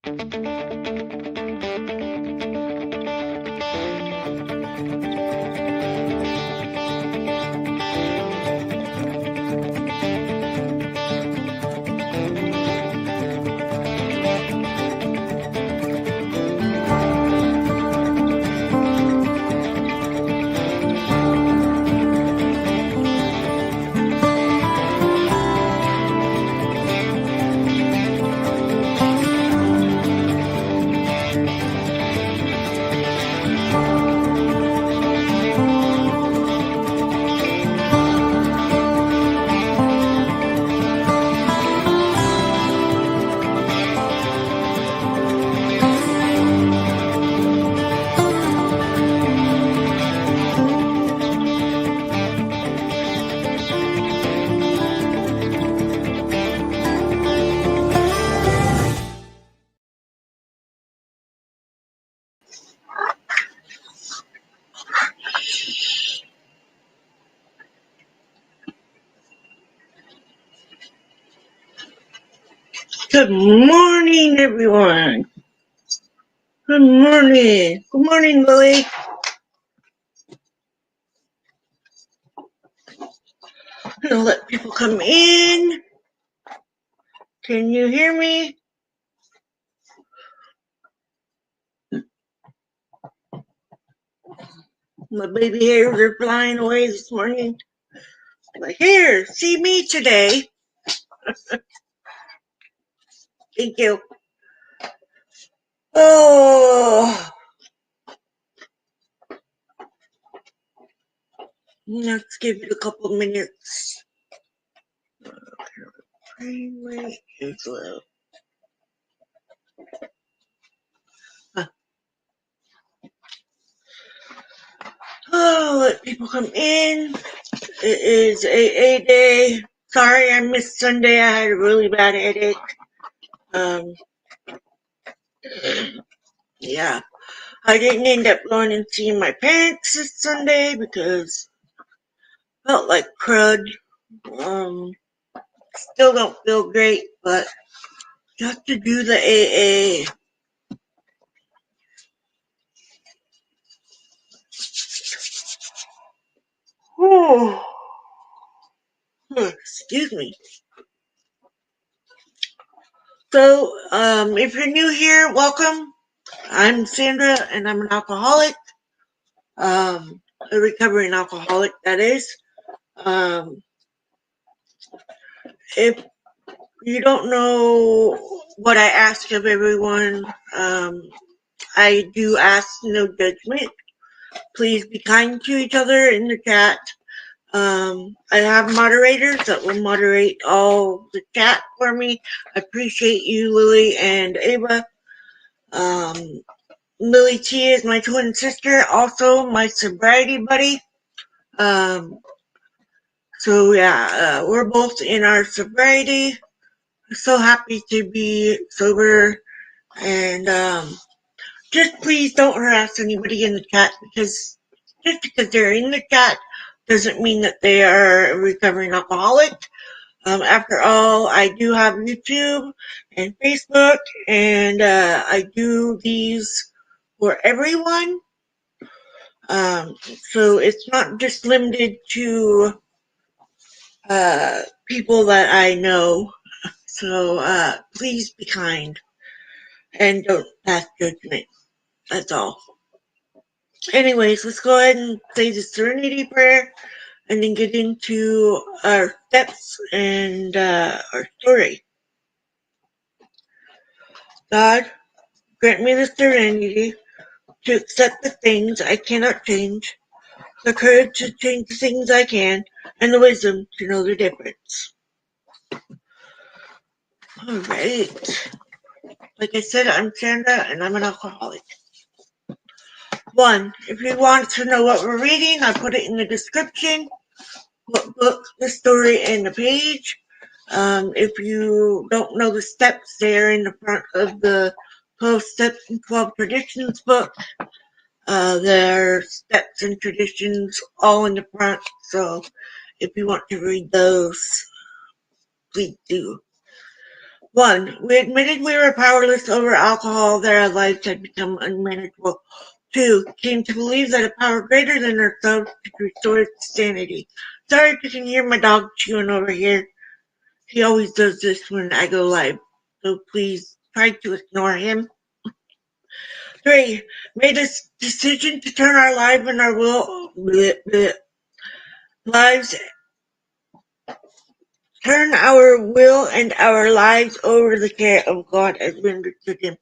Good morning, everyone. Good morning. Good morning, Lily. I'm gonna let people come in. Can you hear me? My baby hairs are flying away this morning. Like, here, see me today. Thank you. Oh, let's give it a couple minutes. Wait, is low. Oh, let people come in. It is AA day. Sorry I missed Sunday. I had a really bad headache. Yeah. I didn't end up going and seeing my parents this Sunday because I felt like crud. Still don't feel great, but just to do the AA. Excuse me. So, if you're new here, welcome. I'm Sandra, and I'm an alcoholic. A recovering alcoholic, that is. If you don't know what I ask of everyone, I do ask no judgment. Please be kind to each other in the chat. I have moderators that will moderate all the chat for me. I appreciate you, Lily and Ava. Lily T is my twin sister, also my sobriety buddy. So yeah, we're both in our sobriety. So happy to be sober, and just please don't harass anybody in the chat, because just because they're in the chat doesn't mean that they are a recovering alcoholic. After all, I do have YouTube and Facebook, and I do these for everyone. So it's not just limited to people that I know. So please be kind and don't pass judgment. That's all. Anyways, let's go ahead and say the Serenity Prayer and then get into our steps and our story. God, grant me the serenity to accept the things I cannot change, the courage to change the things I can, and the wisdom to know the difference. All right. Like I said, I'm Sandra, and I'm an alcoholic. 1. If you want to know what we're reading, I put it in the description. What book, the story, and the page. If you don't know the steps, they're in the front of the 12 Steps and 12 Traditions book. There are steps and traditions all in the front, so if you want to read those, please do. 1. We admitted we were powerless over alcohol, that our lives had become unmanageable. 2. Came to believe that a power greater than ourselves could restore sanity. Sorry if you can hear my dog chewing over here. He always does this when I go live, so please try to ignore him. 3. Made a decision to turn our life and our lives turn our will and our lives over the care of God as we understood Him.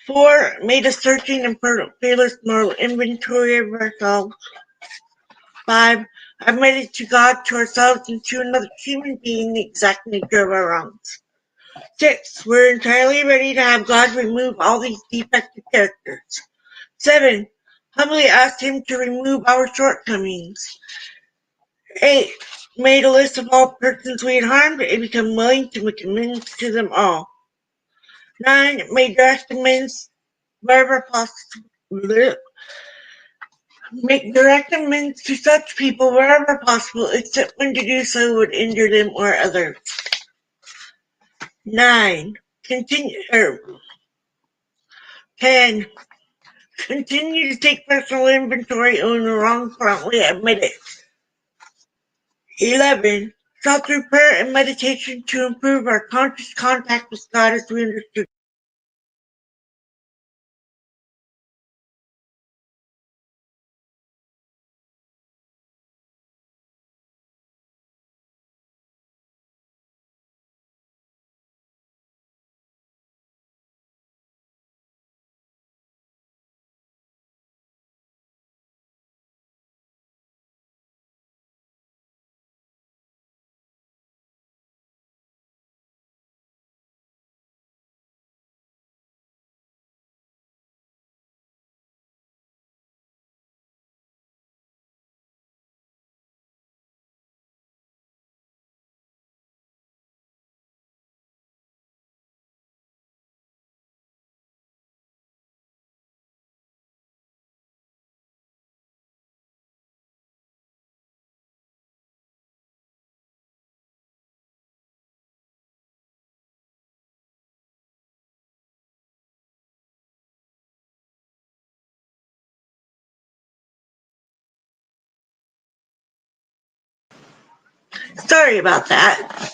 4. Made a searching and fearless moral inventory of ourselves. 5. Admitted to God, to ourselves, and to another human being the exact nature of our wrongs. 6. We're entirely ready to have God remove all these defective characters. 7. Humbly asked Him to remove our shortcomings. 8. Made a list of all persons we had harmed and become willing to make amends to them all. 9. Made direct amends wherever possible. Make direct amends to such people wherever possible, except when to do so would injure them or others. 10. Continue to take personal inventory on the wrong promptly admit it. 11. Sought through prayer and meditation to improve our conscious contact with God as we understood. Sorry about that.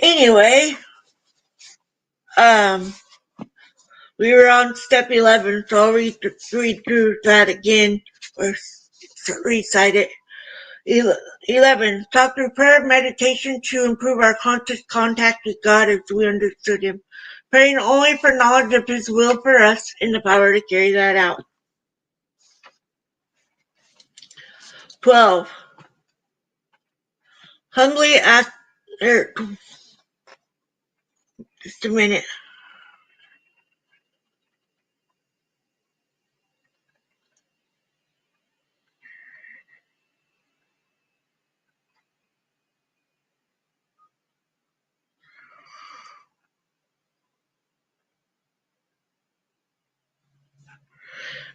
Anyway, we were on step 11, so I'll read through that again, or recite it. 11. Sought through prayer and meditation to improve our conscious contact with God as we understood Him, praying only for knowledge of His will for us and the power to carry that out. 12. Humbly asked, just a minute.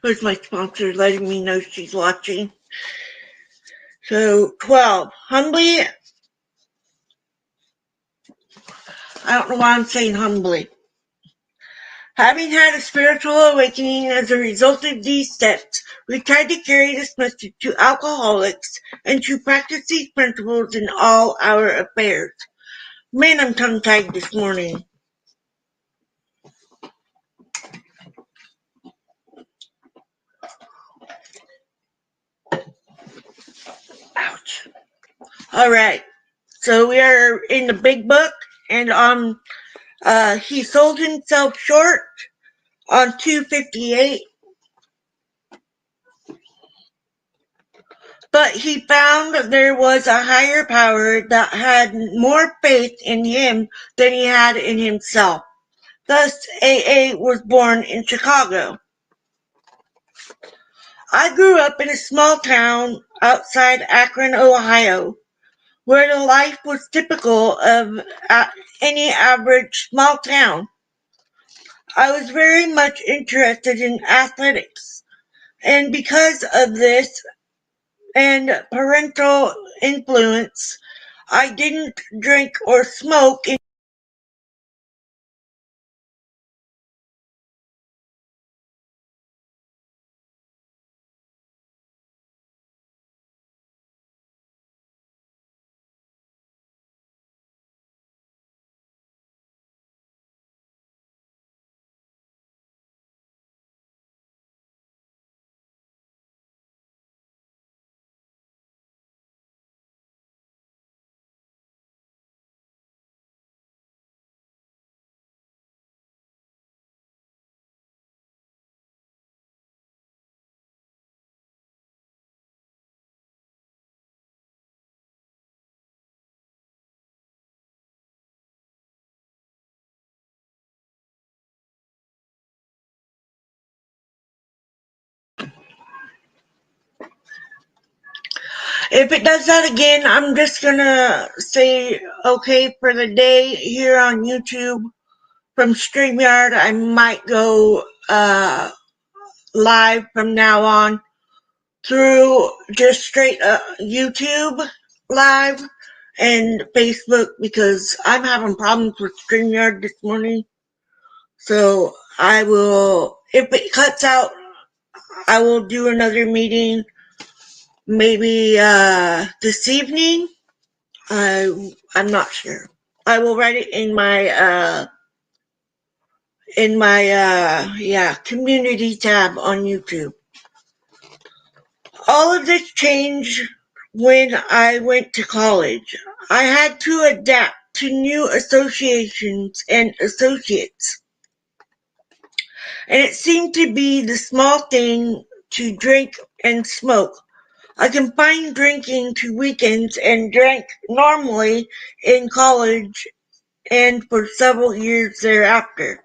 Here's my sponsor letting me know she's watching. So, 12. Humbly, I don't know why I'm saying humbly. Having had a spiritual awakening as a result of these steps, we tried to carry this message to alcoholics and to practice these principles in all our affairs. Man, I'm tongue-tied this morning. Ouch. All right. So we are in the big book, and he sold himself short on 258. But he found there was a higher power that had more faith in him than he had in himself. Thus, AA was born in Chicago. I grew up in a small town outside Akron, Ohio, where the life was typical of any average small town. I was very much interested in athletics, and because of this and parental influence, I didn't drink or smoke If it does that again, I'm just gonna say okay for the day here on YouTube from StreamYard. I might go live from now on through just straight YouTube live and Facebook because I'm having problems with StreamYard this morning. So I will, if it cuts out, I will do another meeting maybe this evening. I'm not sure. I will write it in my community tab on YouTube. All of this changed when I went to college. I had to adapt to new associations and associates, and it seemed to be the small thing to drink and smoke. I confined drinking to weekends and drank normally in college and for several years thereafter.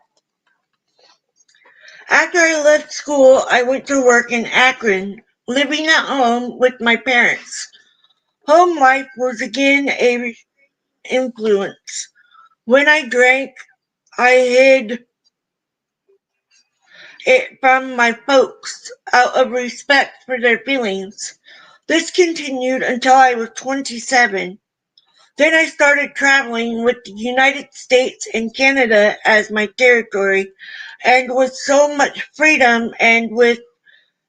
After I left school, I went to work in Akron, living at home with my parents. Home life was again a influence. When I drank, I hid it from my folks out of respect for their feelings. This continued until I was 27. Then I started traveling with the United States and Canada as my territory, and with so much freedom and with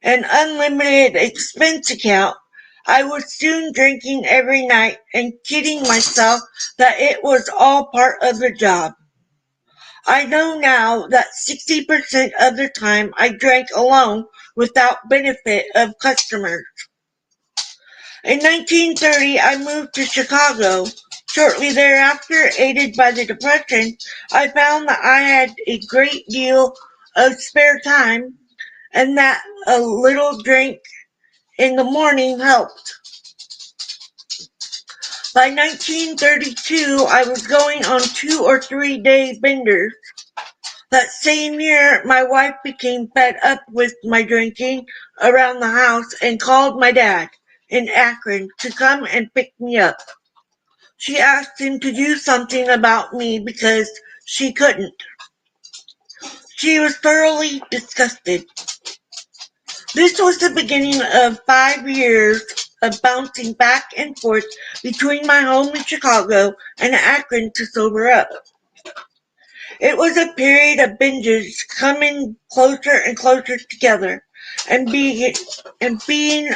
an unlimited expense account, I was soon drinking every night and kidding myself that it was all part of the job. I know now that 60% of the time I drank alone without benefit of customers. In 1930, I moved to Chicago. Shortly thereafter, aided by the Depression, I found that I had a great deal of spare time and that a little drink in the morning helped. By 1932, I was going on 2 or 3 day benders. That same year, my wife became fed up with my drinking around the house and called my dad in Akron to come and pick me up. She asked him to do something about me because she couldn't. She was thoroughly disgusted. This was the beginning of 5 years of bouncing back and forth between my home in Chicago and Akron to sober up. It was a period of binges coming closer and closer together and being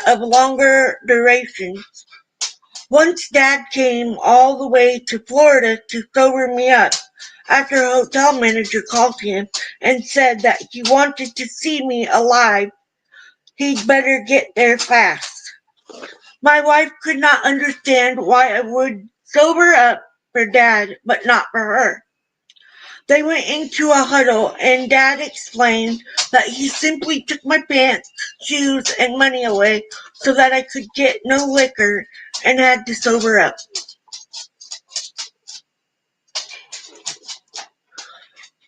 of longer duration. Once Dad came all the way to Florida to sober me up after a hotel manager called him and said that he wanted to see me alive. He'd better get there fast. My wife could not understand why I would sober up for Dad, but not for her. They went into a huddle, and Dad explained that he simply took my pants, shoes, and money away so that I could get no liquor and had to sober up.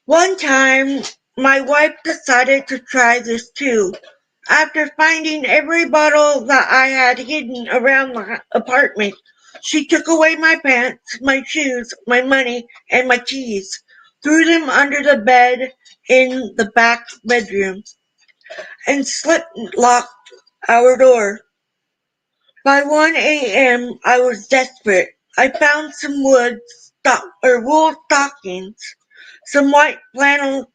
One time, my wife decided to try this too. After finding every bottle that I had hidden around the apartment, she took away my pants, my shoes, my money, and my keys, threw them under the bed in the back bedroom, and slip-locked our door. By 1 a.m., I was desperate. I found some wool stockings, some white flannel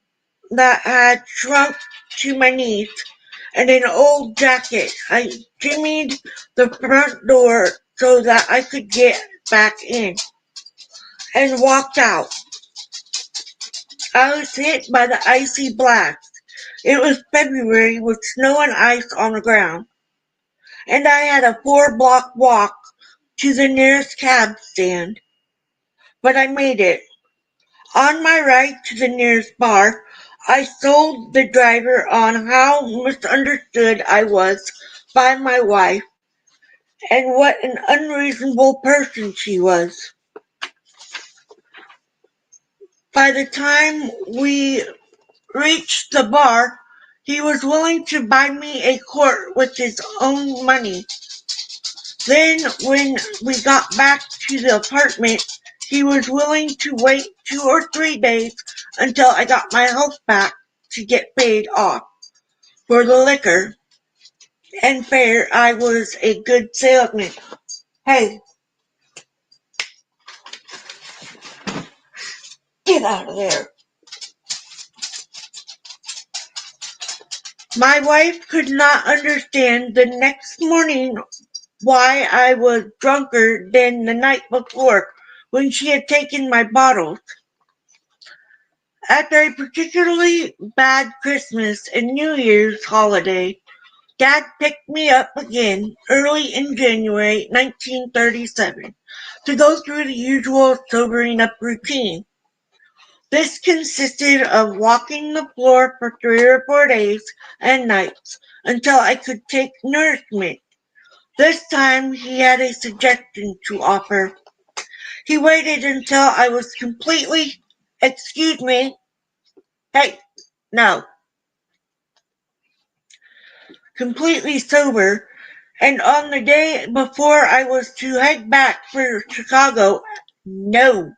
that had shrunk to my knees, and an old jacket. I jimmied the front door so that I could get back in and walked out. I was hit by the icy blast. It was February with snow and ice on the ground, and I had a 4-block walk to the nearest cab stand. But I made it. On my ride to the nearest bar, I sold the driver on how misunderstood I was by my wife and what an unreasonable person she was. By the time we reached the bar, he was willing to buy me a quart with his own money. Then, when we got back to the apartment, he was willing to wait 2 or 3 days until I got my health back to get paid off for the liquor and fare. I was a good salesman. Hey, get out of there. My wife could not understand the next morning why I was drunker than the night before when she had taken my bottles. After a particularly bad Christmas and New Year's holiday, Dad picked me up again early in January 1937 to go through the usual sobering up routine. This consisted of walking the floor for 3 or 4 days and nights until I could take nourishment. This time he had a suggestion to offer. He waited until I was excuse me, hey, no, completely sober, and on the day before I was to head back for Chicago, no.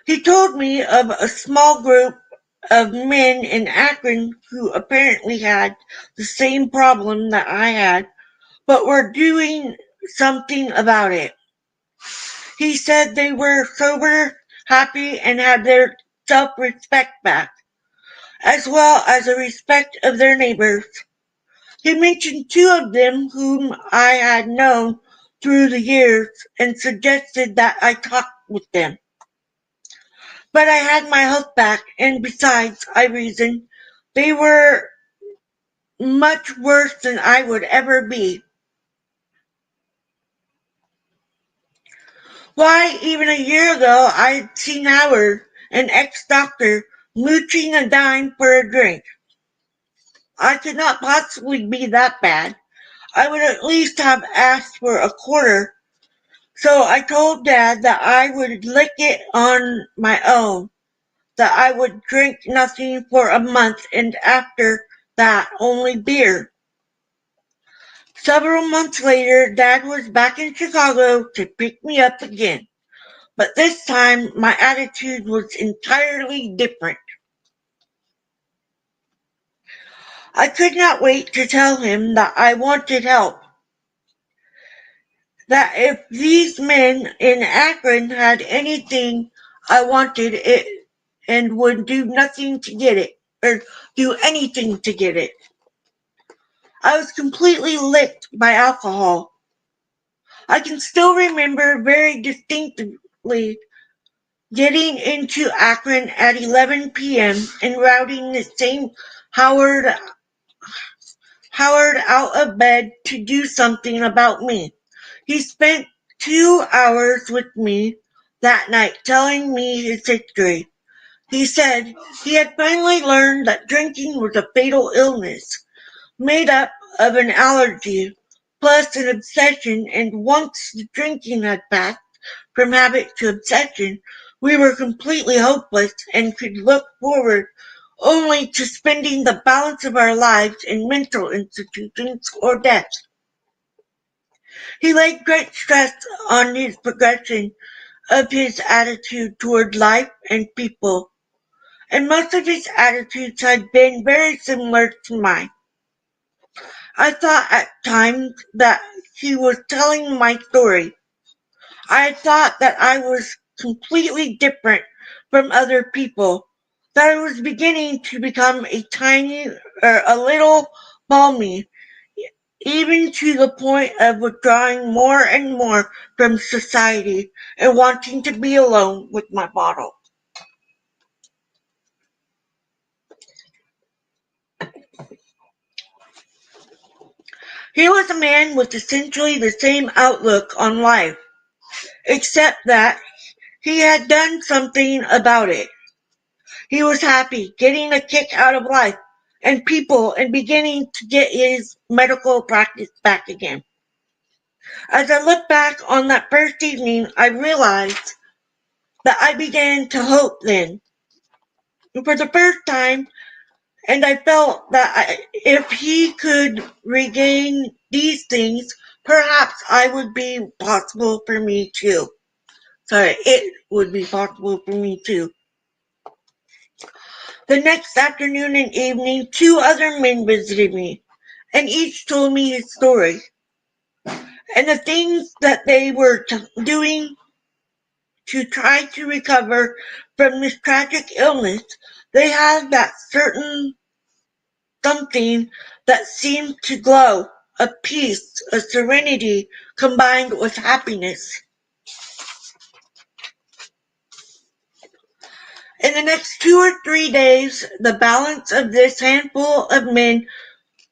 He told me of a small group of men in Akron who apparently had the same problem that I had, but were doing something about it. He said they were sober, happy, and had their self-respect back, as well as a respect of their neighbors. He mentioned 2 of them whom I had known through the years and suggested that I talk with them. But I had my health back, and besides, I reasoned, they were much worse than I would ever be. Why, even a year ago, I had seen Howard, an ex-doctor, mooching a dime for a drink. I could not possibly be that bad. I would at least have asked for a quarter. So I told Dad that I would lick it on my own, that I would drink nothing for a month, and after that only beer. Several months later, Dad was back in Chicago to pick me up again, but this time my attitude was entirely different. I could not wait to tell him that I wanted help, that if these men in Akron had anything I wanted it and would do nothing to get it, or do anything to get it. I was completely licked by alcohol. I can still remember very distinctly getting into Akron at 11 p.m. and routing the same Howard out of bed to do something about me. He spent 2 hours with me that night telling me his history. He said he had finally learned that drinking was a fatal illness, made up of an allergy plus an obsession, and once the drinking had passed from habit to obsession, we were completely hopeless and could look forward only to spending the balance of our lives in mental institutions or death. He laid great stress on his progression of his attitude toward life and people, and most of his attitudes had been very similar to mine. I thought at times that he was telling my story. I thought that I was completely different from other people, that I was beginning to become a tiny or a little balmy, even to the point of withdrawing more and more from society and wanting to be alone with my bottle. He was a man with essentially the same outlook on life, except that he had done something about it. He was happy, getting a kick out of life and people and beginning to get his medical practice back again. As I look back on that first evening, I realized that I began to hope then, for the first time, and I felt that if he could regain these things, perhaps I would be possible for me too. Sorry, it would be possible for me too. The next afternoon and evening, two other men visited me, and each told me his story and the things that they were doing to try to recover from this tragic illness. They had that certain something that seemed to glow, a peace, a serenity combined with happiness. In the next 2 or 3 days, the balance of this handful of men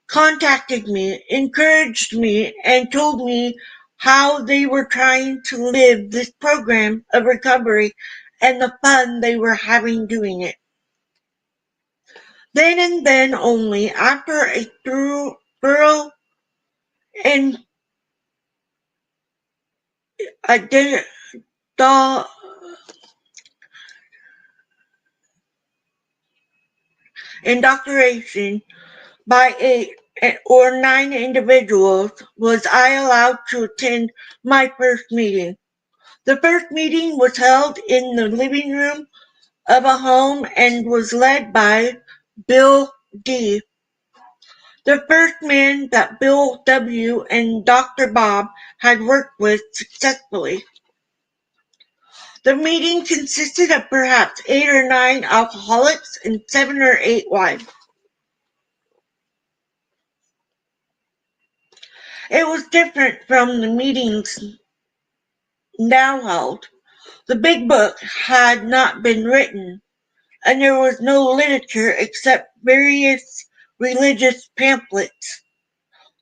contacted me, encouraged me, and told me how they were trying to live this program of recovery and the fun they were having doing it. Then and then only, after a thorough and indoctrination by 8 or 9 individuals, was I allowed to attend my first meeting. The first meeting was held in the living room of a home and was led by Bill D., the first man that Bill W. and Doctor Bob had worked with successfully. The meeting consisted of perhaps 8 or 9 alcoholics and 7 or 8 wives. It was different from the meetings now held. The big book had not been written, and there was no literature except various religious pamphlets.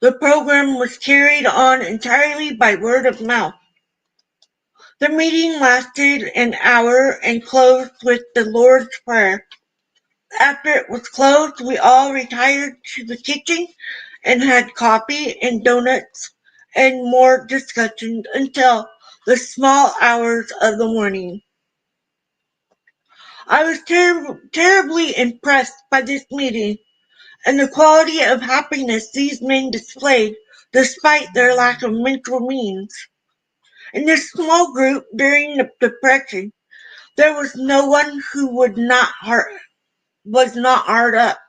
The program was carried on entirely by word of mouth. The meeting lasted an hour and closed with the Lord's Prayer. After it was closed, we all retired to the kitchen and had coffee and donuts and more discussions until the small hours of the morning. I was terribly impressed by this meeting and the quality of happiness these men displayed despite their lack of mental means. In this small group during the Depression, there was no one who was not hard up.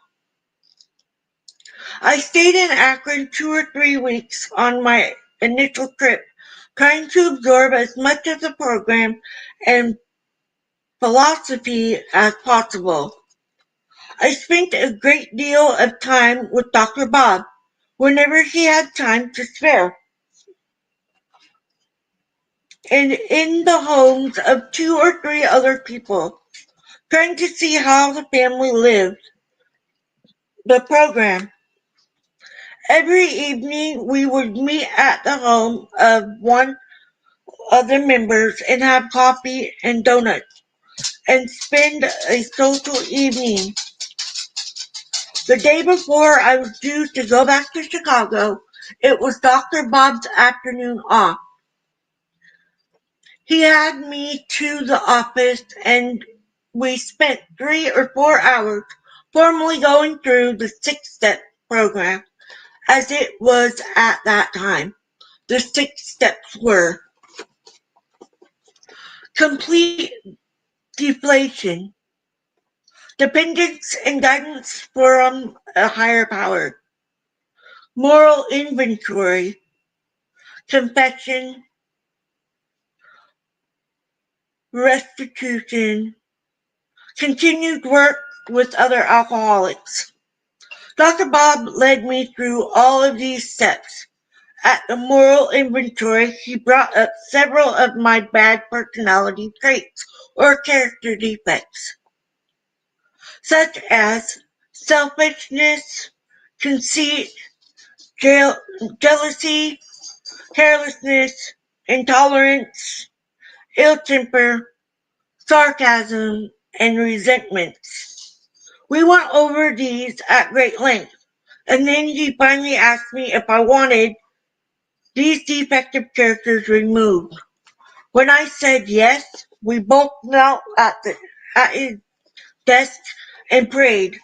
I stayed in Akron 2 or 3 weeks on my initial trip, trying to absorb as much of the program and philosophy as possible. I spent a great deal of time with Dr. Bob whenever he had time to spare, and in the homes of 2 or 3 other people, trying to see how the family lived the program. Every evening we would meet at the home of one of the members and have coffee and donuts and spend a social evening. The day before I was due to go back to Chicago, it was Dr. Bob's afternoon off. He had me to the office and we spent 3 or 4 hours formally going through the 6-step program as it was at that time. The 6 steps were: complete deflation, dependence and guidance from a higher power, moral inventory, confession, restitution, continued work with other alcoholics. Dr. Bob led me through all of these steps. At the moral inventory, he brought up several of my bad personality traits or character defects, such as selfishness, conceit, jealousy, carelessness, intolerance, ill temper, sarcasm, and resentments. We went over these at great length, and then he finally asked me if I wanted these defective characters removed. When I said yes, we both knelt at his desk and prayed,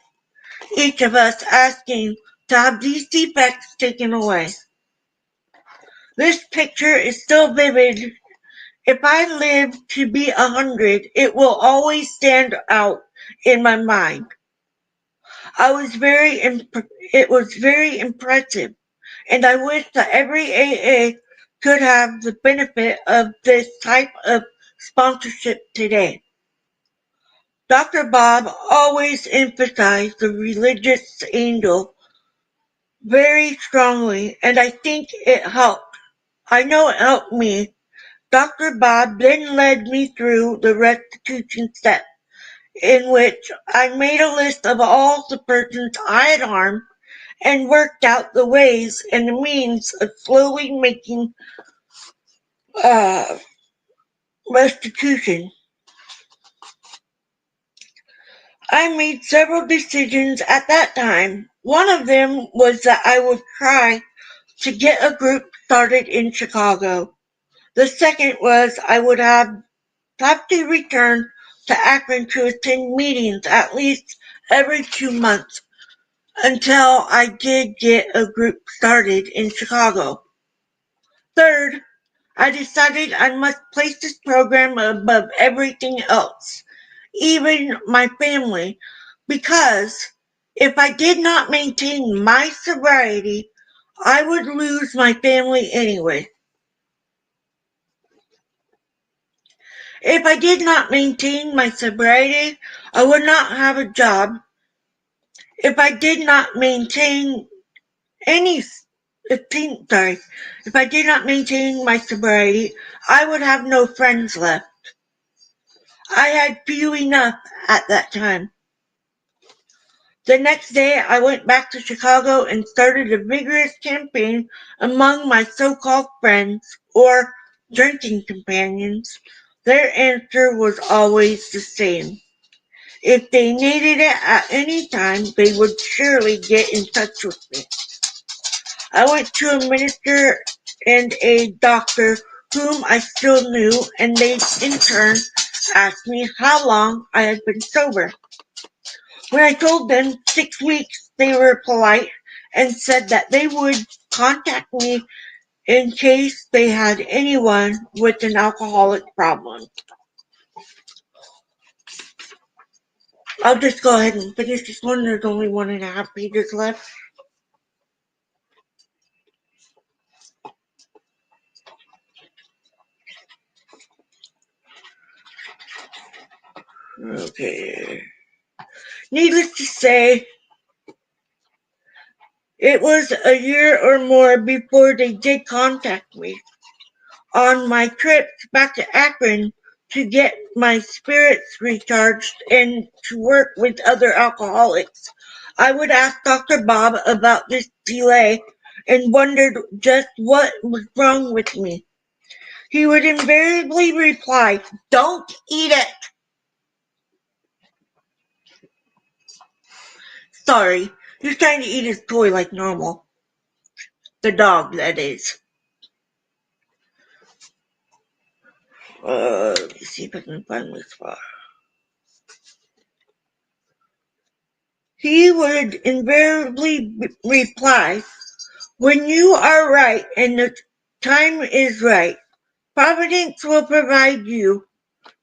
each of us asking to have these defects taken away. This picture is still vivid. If I live to be 100, it will always stand out in my mind. It was very impressive, and I wish that every AA could have the benefit of this type of sponsorship today. Dr. Bob always emphasized the religious angle very strongly, and I think it helped. I know it helped me. Dr. Bob then led me through the restitution step, in which I made a list of all the persons I had harmed and worked out the ways and the means of slowly making uh, restitution. I made several decisions at that time. One of them was that I would try to get a group started in Chicago. The second was I would have to return to Akron to attend meetings at least every 2 months until I did get a group started in Chicago. Third, I decided I must place this program above everything else, even my family, because if I did not maintain my sobriety, I would lose my family anyway. If I did not maintain my sobriety, I would not have a job. If I did not maintain any, if I did not maintain my sobriety, I would have no friends left. I had few enough at that time. The next day, I went back to Chicago and started a vigorous campaign among my so-called friends or drinking companions. Their answer was always the same. If they needed it at any time, they would surely get in touch with me. I went to a minister and a doctor whom I still knew, and they in turn asked me how long I had been sober. When I told them 6 weeks, they were polite and said that they would contact me in case they had anyone with an alcoholic problem. I'll just go ahead and finish this one. There's only 1.5 pages left. Okay. Needless to say, it was a year or more before they did contact me. On my trips back to Akron to get my spirits recharged and to work with other alcoholics, I would ask Dr. Bob about this delay and wondered just what was wrong with me. He would invariably reply, "Don't eat it." Sorry, he's trying to eat his toy like normal. The dog, that is. Let me see if I can find this spot. He would invariably reply, "When you are right and the time is right, Providence will provide. You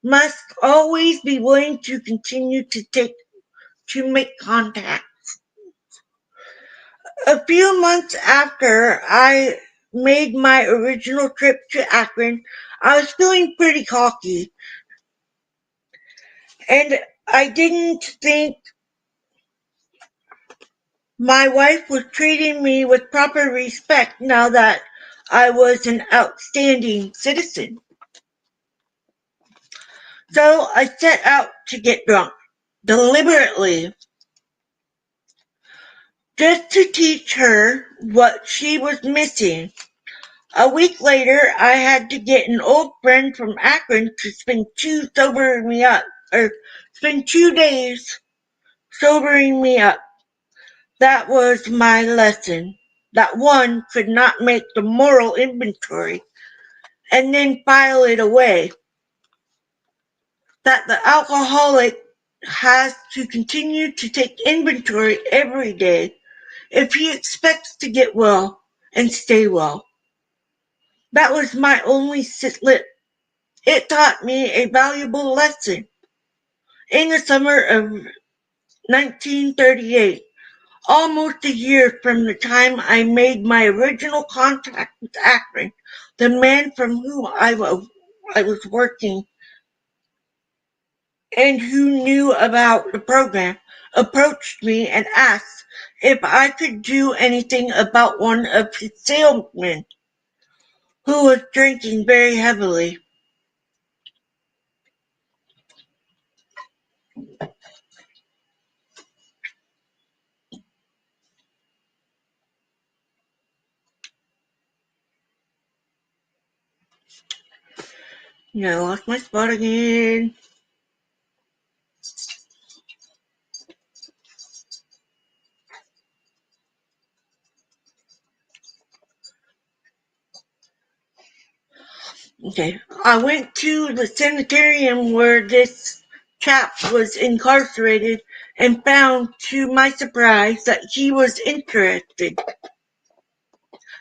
must always be willing to continue to make contact." A few months after I made my original trip to Akron, I was feeling pretty cocky, and I didn't think my wife was treating me with proper respect now that I was an outstanding citizen. So I set out to get drunk, deliberately, just to teach her what she was missing. A week later, I had to get an old friend from Akron to spend 2 days sobering me up. That was my lesson. That one could not make the moral inventory and then file it away. That the alcoholic has to continue to take inventory every day if he expects to get well and stay well. That was my only slip. It taught me a valuable lesson. In the summer of 1938, almost a year from the time I made my original contact with Akron, the man from whom I was working and who knew about the program approached me and asked if I could do anything about one of his salesmen who was drinking very heavily. I lost my spot again. Okay. I went to the sanitarium where this chap was incarcerated and found, to my surprise, that he was interested.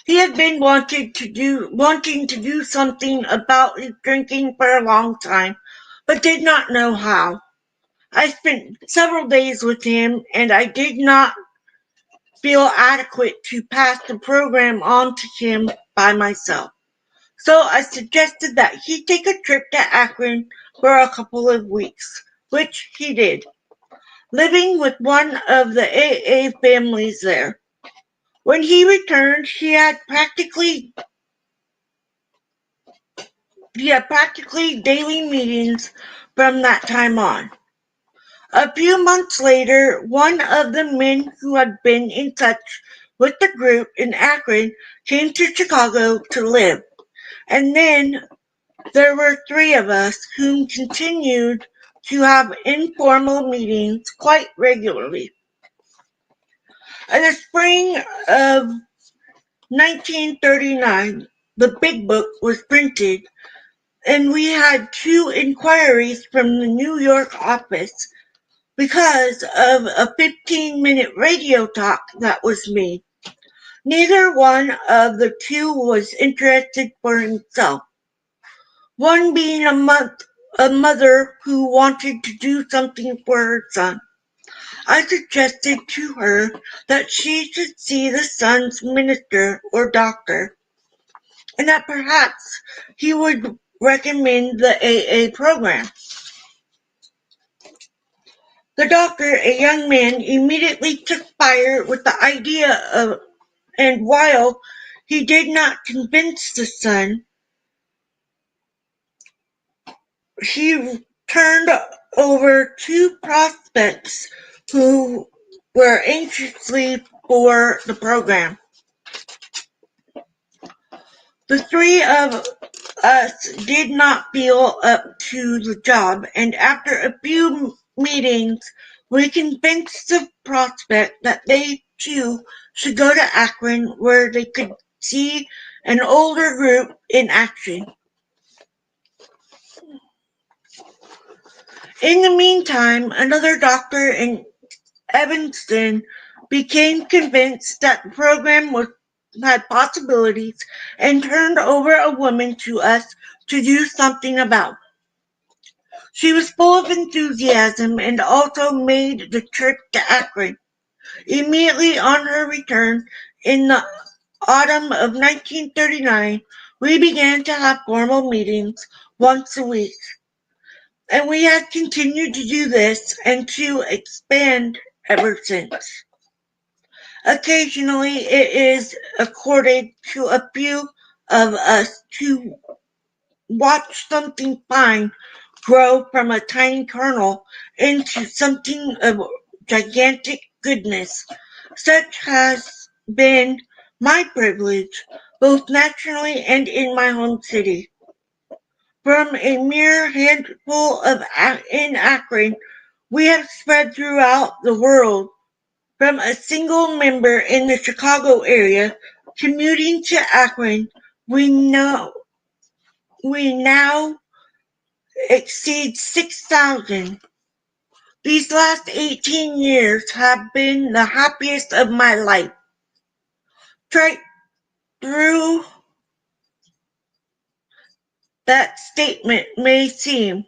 He had been wanting to do something about his drinking for a long time, but did not know how. I spent several days with him, and I did not feel adequate to pass the program on to him by myself. So I suggested that he take a trip to Akron for a couple of weeks, which he did, living with one of the AA families there. When he returned, he had practically daily meetings from that time on. A few months later, one of the men who had been in touch with the group in Akron came to Chicago to live, and then there were three of us who continued to have informal meetings quite regularly. In the spring of 1939, the Big Book was printed, and we had two inquiries from the New York office because of a 15-minute radio talk that was made. Neither one of the two was interested for himself. One being a mother who wanted to do something for her son. I suggested to her that she should see the son's minister or doctor, and that perhaps he would recommend the AA program. The doctor, a young man, immediately took fire with the idea and while he did not convince the son, he turned over two prospects who were anxiously for the program. The three of us did not feel up to the job, and after a few meetings, we convinced the prospect that they too should go to Akron where they could see an older group in action. In the meantime, another doctor in Evanston became convinced that the program had possibilities and turned over a woman to us to do something about. She was full of enthusiasm and also made the trip to Akron. Immediately on her return in the autumn of 1939, we began to have formal meetings once a week, and we have continued to do this and to expand ever since. Occasionally, it is accorded to a few of us to watch something fine grow from a tiny kernel into something of gigantic goodness. Such has been my privilege, both nationally and in my home city. From a mere handful in Akron, we have spread throughout the world. From a single member in the Chicago area commuting to Akron, we now exceed 6,000. These last 18 years have been the happiest of my life. Right through that statement may seem,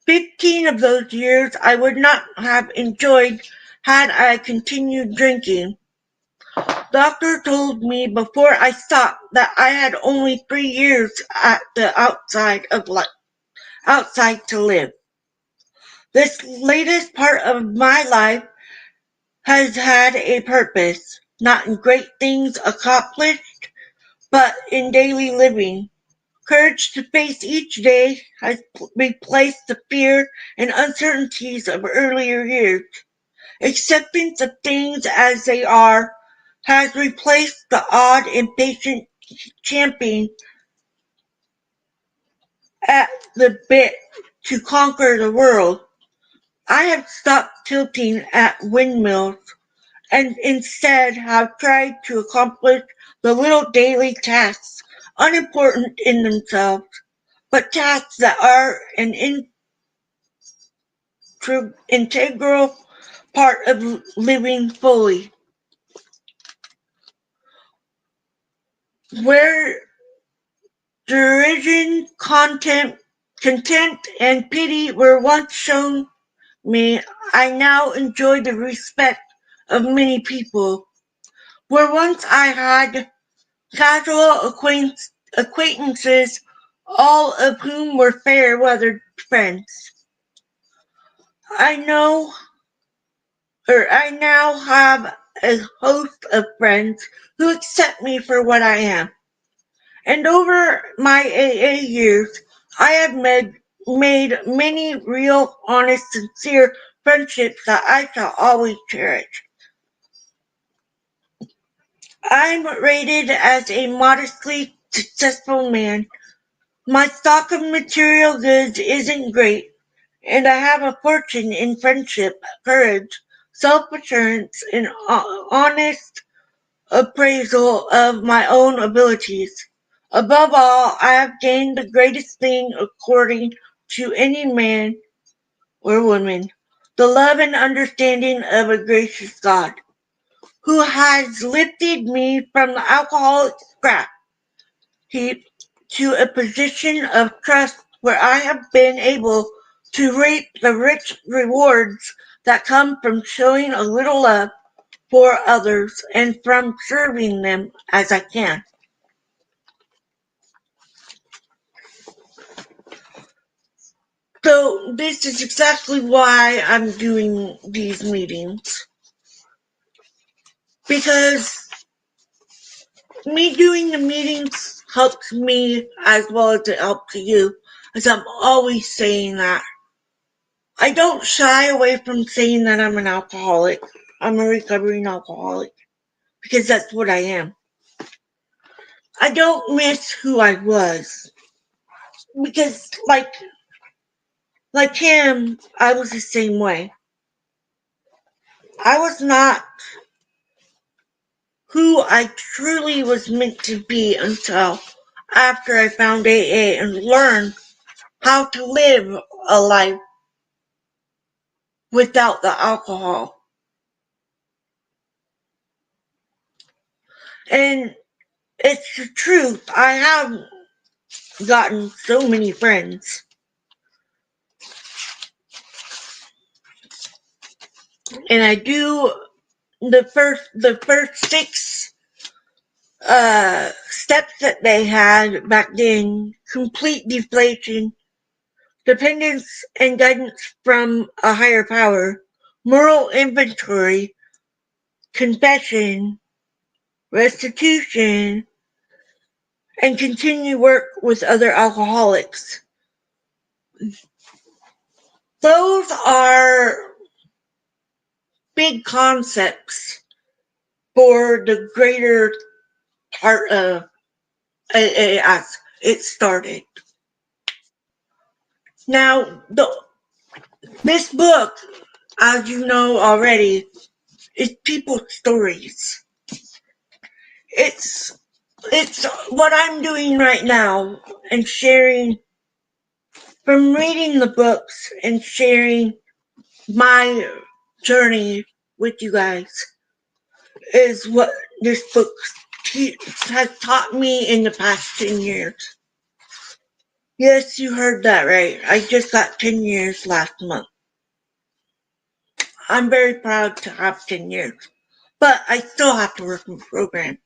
15 of those years I would not have enjoyed had I continued drinking. Doctor told me before I stopped that I had only 3 years at the outside to live. This latest part of my life has had a purpose, not in great things accomplished, but in daily living. Courage to face each day has replaced the fear and uncertainties of earlier years. Acceptance of things as they are has replaced the odd, impatient champing at the bit to conquer the world. I have stopped tilting at windmills and instead have tried to accomplish the little daily tasks, unimportant in themselves, but tasks that are an integral part of living fully. Where derision, contempt, and pity were once shown me, I now enjoy the respect of many people. Where once I had casual acquaintances, all of whom were fair-weathered friends, I now have a host of friends who accept me for what I am. And over my AA years, I have made many real, honest, sincere friendships that I shall always cherish. I'm rated as a modestly successful man. My stock of material goods isn't great, and I have a fortune in friendship, courage, self-assurance, and honest appraisal of my own abilities. Above all, I have gained the greatest thing according to any man or woman, the love and understanding of a gracious God, who has lifted me from the alcoholic scrap heap to a position of trust where I have been able to reap the rich rewards that come from showing a little love for others and from serving them as I can. So this is exactly why I'm doing these meetings. Because me doing the meetings helps me as well as it helps you. As I'm always saying that. I don't shy away from saying that I'm an alcoholic. I'm a recovering alcoholic. Because that's what I am. I don't miss who I was. Because like him, I was the same way. I was not who I truly was meant to be until after I found AA and learned how to live a life without the alcohol. And it's the truth. I have gotten so many friends. And I do the first six steps that they had back then: complete deflation, dependence and guidance from a higher power, moral inventory, confession, restitution, and continue work with other alcoholics. Those are big concepts for the greater part of AA as it started. Now, this book, as you know already, is people's stories. It's what I'm doing right now and sharing from reading the books and sharing my journey with you guys is what this book has taught me in the past 10 years. Yes, you heard that right. I just got 10 years last month. I'm very proud to have 10 years. But I still have to work in the program.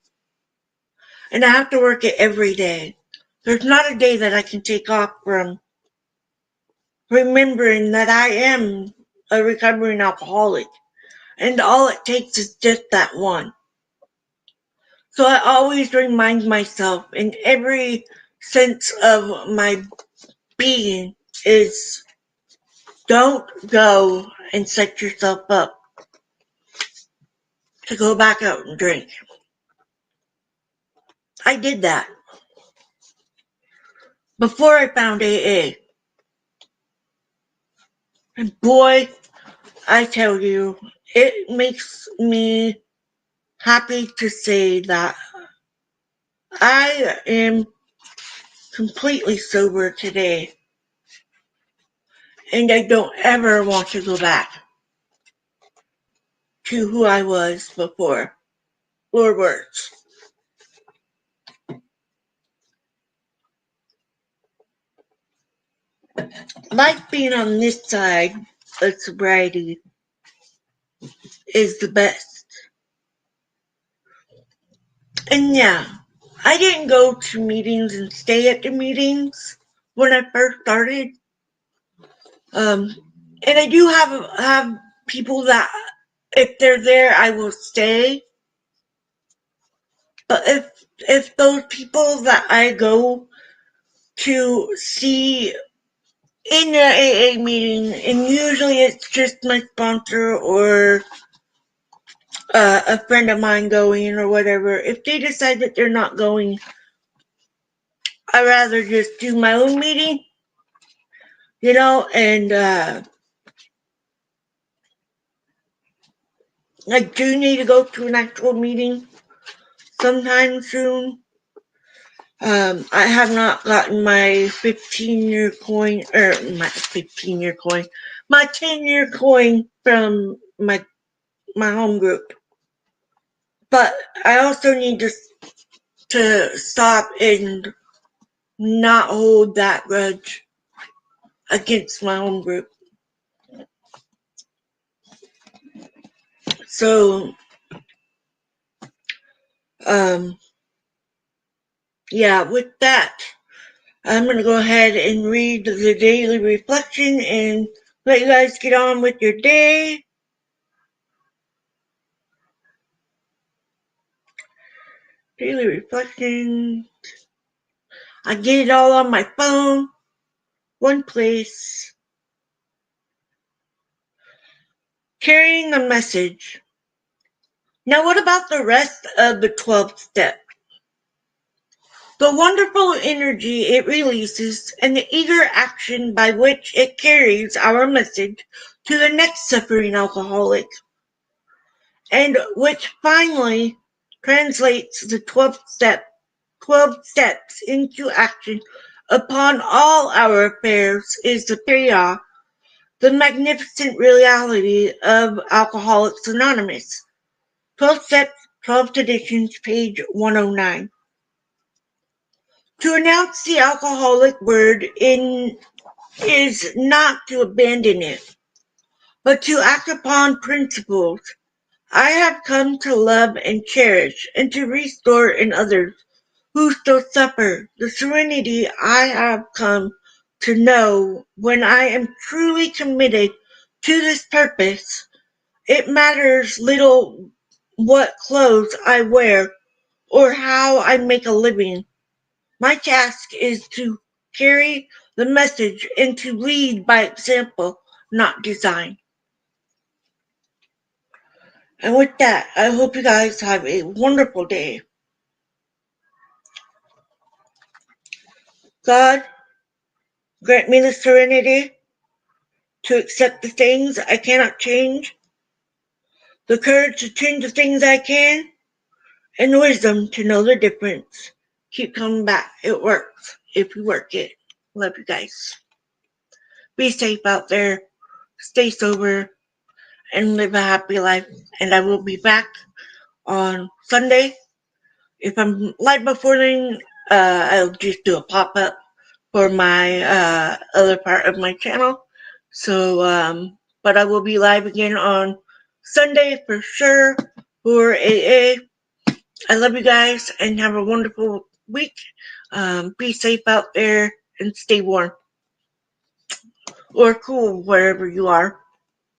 And I have to work it every day. There's not a day that I can take off from remembering that I am a recovering alcoholic. And all it takes is just that one. So I always remind myself in every sense of my being is don't go and set yourself up to go back out and drink. I did that before I found AA. And boy, I tell you, it makes me happy to say that I am completely sober today. And I don't ever want to go back to who I was before, or worse. Life being on this side of sobriety is the best. And yeah, I didn't go to meetings and stay at the meetings when I first started. And I do have people that if they're there, I will stay. But if those people that I go to see in the AA meeting, and usually it's just my sponsor or a friend of mine going or whatever, if they decide that they're not going, I'd rather just do my own meeting, and I do need to go to an actual meeting sometime soon. I have not gotten my 15-year coin, or my 15-year coin, my 10-year coin from my home group. But I also need to stop and not hold that grudge against my home group. So, yeah, with that, I'm going to go ahead and read the daily reflection and let you guys get on with your day. Daily reflection. I get it all on my phone, one place. Carrying a message. Now what about the rest of the 12 steps? The wonderful energy it releases and the eager action by which it carries our message to the next suffering alcoholic, and which finally translates the 12 steps into action upon all our affairs, is the payoff, the magnificent reality of Alcoholics Anonymous. 12 Steps, 12 Traditions, page 109. To announce the alcoholic word is not to abandon it, but to act upon principles I have come to love and cherish and to restore in others who still suffer the serenity I have come to know when I am truly committed to this purpose. It matters little what clothes I wear or how I make a living. My task is to carry the message and to lead by example, not design. And with that, I hope you guys have a wonderful day. God, grant me the serenity to accept the things I cannot change, the courage to change the things I can, and the wisdom to know the difference. Keep coming back. It works if you work it. Love you guys. Be safe out there. Stay sober and live a happy life. And I will be back on Sunday. If I'm live before then, I'll just do a pop up for my other part of my channel. So, but I will be live again on Sunday for sure for AA. I love you guys and have a wonderful week. Be safe out there and stay warm or cool wherever you are.